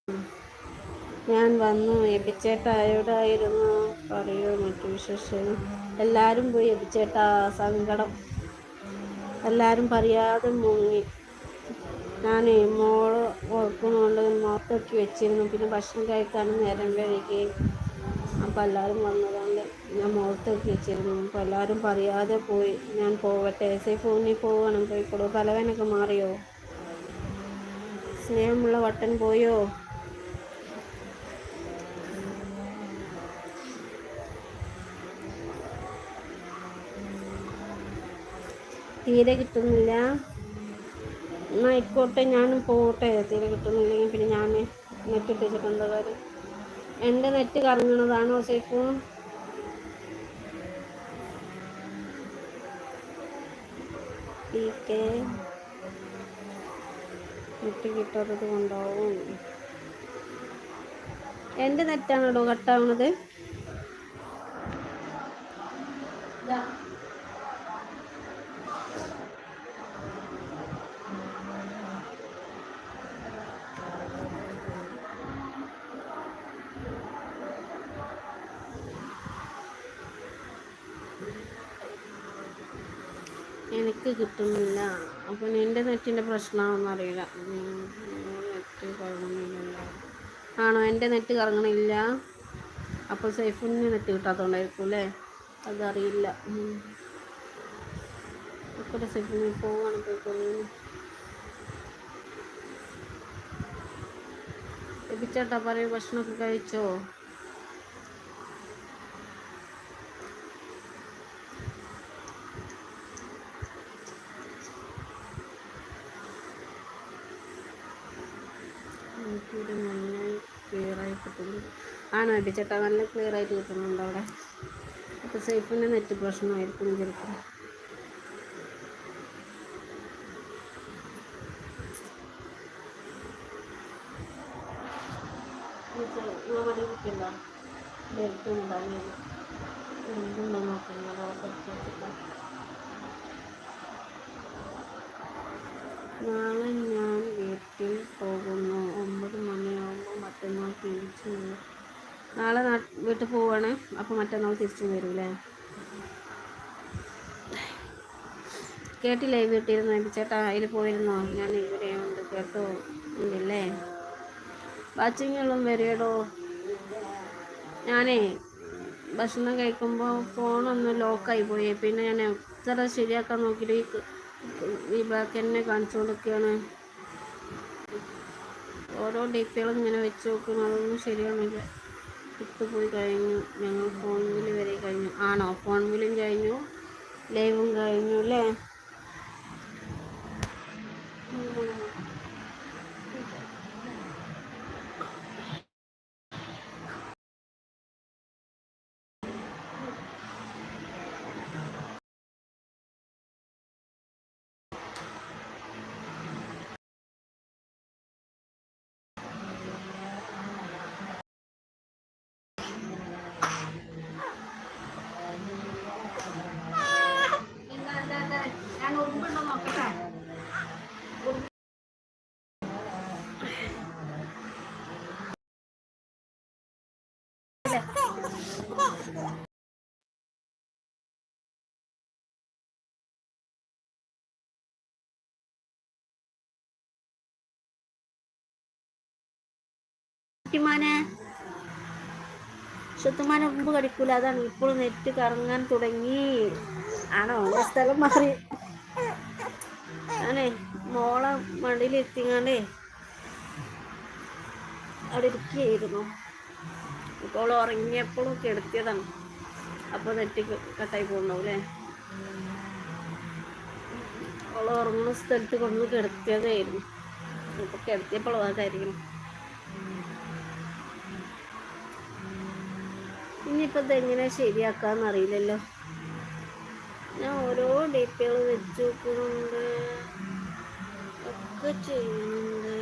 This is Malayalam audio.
ഞാൻ വന്നു. എബിച്ചേട്ടാ എവിടായിരുന്നു? പറയൂ മറ്റു വിശേഷം. എല്ലാവരും പോയി എബിച്ചേട്ടാ. സങ്കടം. എല്ലാവരും പറയാതെ മുങ്ങി. ഞാനേ മോള് ഓർക്കുന്നുണ്ട്, മുഖത്തൊക്കെ വെച്ചിരുന്നു. പിന്നെ ഭക്ഷണം കഴിക്കാനും നേരം വൈകി. അപ്പോൾ എല്ലാവരും വന്നതുകൊണ്ട് ഞാൻ മുഖത്തൊക്കെ വെച്ചിരുന്നു. അപ്പോൾ എല്ലാവരും പറയാതെ പോയി. ഞാൻ പോവട്ടെ? ഫോണിൽ പോവുകയാണ്. പോയിക്കോളൂ. തലവേനൊക്കെ മാറിയോ? സ്നേഹമുള്ള വട്ടൻ പോയോ? തീരെ കിട്ടുന്നില്ല. എന്നാൽ ആയിക്കോട്ടെ, ഞാനും പോകട്ടെ. തീരെ കിട്ടുന്നില്ലെങ്കിൽ പിന്നെ ഞാൻ നെറ്റ് ഇട്ടിട്ട് എന്താ കാര്യം? എൻ്റെ നെറ്റ് കറങ്ങണതാണോ സേഫു? നെറ്റ് കിട്ടാത്തത് കൊണ്ടാവും. എൻ്റെ നെറ്റാണോ കട്ടാവണത്? എനിക്ക് കിട്ടുന്നില്ല. അപ്പം എൻ്റെ നെറ്റിൻ്റെ പ്രശ്നമാണെന്ന് അറിയില്ല. നെറ്റ് കറങ്ങുന്നില്ല. ആണോ? എൻ്റെ നെറ്റ് കറങ്ങണില്ല. അപ്പോൾ സേഫിന് നെറ്റ് കിട്ടാത്തതുകൊണ്ടായിരിക്കും അല്ലേ? അതറിയില്ല. ഇപ്പോൾ സേഫിന് പോവാണ്. പോയിക്കൊള്ളു. എബിച്ചേട്ടാ പറയൂ, ഭക്ഷണമൊക്കെ കഴിച്ചോ? എനിക്കിവിടെ നന്നായി ക്ലിയറായി കിട്ടുന്നു. ആണോ എബിച്ചേട്ടാ? നല്ല ക്ലിയറായിട്ട് കിട്ടുന്നുണ്ട് അവിടെ. അപ്പോൾ സേഫിൻ്റെ നെറ്റ് പ്രശ്നമായിരിക്കും ചിലപ്പോൾ. നാളെ ഞാൻ വീട്ടിൽ പോകുന്നു. 9 മണിയാകുമ്പോൾ മറ്റന്നാൾ തിരിച്ചു വരും. നാളെ വീട്ടിൽ പോവുകയാണ്. അപ്പോൾ മറ്റന്നാൾ തിരിച്ചു വരൂല്ലേ? കേട്ടില്ലേ? വീട്ടിലിരുന്ന് ചേട്ടാ അതിൽ പോയിരുന്നോ? ഞാൻ ഇവിടെ ഉണ്ട്. കേട്ടോ? ഉണ്ടല്ലേ? വാച്ചിങ്ങെല്ലാം വരെയടോ. ഞാനേ ഭക്ഷണം കഴിക്കുമ്പോൾ ഫോണൊന്ന് ലോക്കായി പോയി. പിന്നെ ഞാൻ എത്ര ശരിയാക്കാൻ നോക്കിയിട്ട് ഈ ബാക്ക് തന്നെ കാണിച്ചു കൊടുക്കുകയാണ്. ഓരോ ഡിപ്പികളും ഇങ്ങനെ വെച്ച് നോക്കുന്നു. അതൊന്നും ശരിയാണില്ല. ഇട്ടുപോയി കഴിഞ്ഞു. ഞങ്ങൾ ഫോൺ വിളി വരെ കഴിഞ്ഞു. ആണോ? ഫോൺ വിളിയും കഴിഞ്ഞു, ലൈവും കഴിഞ്ഞു അല്ലേ? ഞാൻ ഉറുമ്പുണ്ടോ നോക്കട്ടെ. ശുദ്ധമാന ഉറുമ്പ് കടിക്കൂല. അതാണ് ഇപ്പോൾ നെറ്റ് കറങ്ങാൻ തുടങ്ങി. ആണോ? സ്ഥലം മാറി. ഞാനേ മോളെ മടിയിലെത്തിങ്ങാണ്ടേ അവിടെ ഇരിക്കുകയായിരുന്നു. ഇപ്പോൾ ഉറങ്ങിയപ്പോഴും കിടത്തിയതാണ്. അപ്പോൾ നെറ്റ് കട്ടായി പോകുന്നുണ്ടാവും അല്ലേ? അവൾ ഉറങ്ങുന്ന സ്ഥലത്ത് കൊണ്ടുവന്ന് കിടത്തിയതായിരുന്നു. ഇപ്പോൾ കിടത്തിയപ്പോൾ അതായിരിക്കണം. ഇനിയിപ്പോൾ ഇതെങ്ങനെ ശരിയാക്കാന്ന് അറിയില്ലല്ലോ. ഞാൻ ഓരോ ഡിപ്പികൾ വെച്ച് നോക്കുന്നുണ്ട്, ഒക്കെ ചെയ്യുന്നുണ്ട്.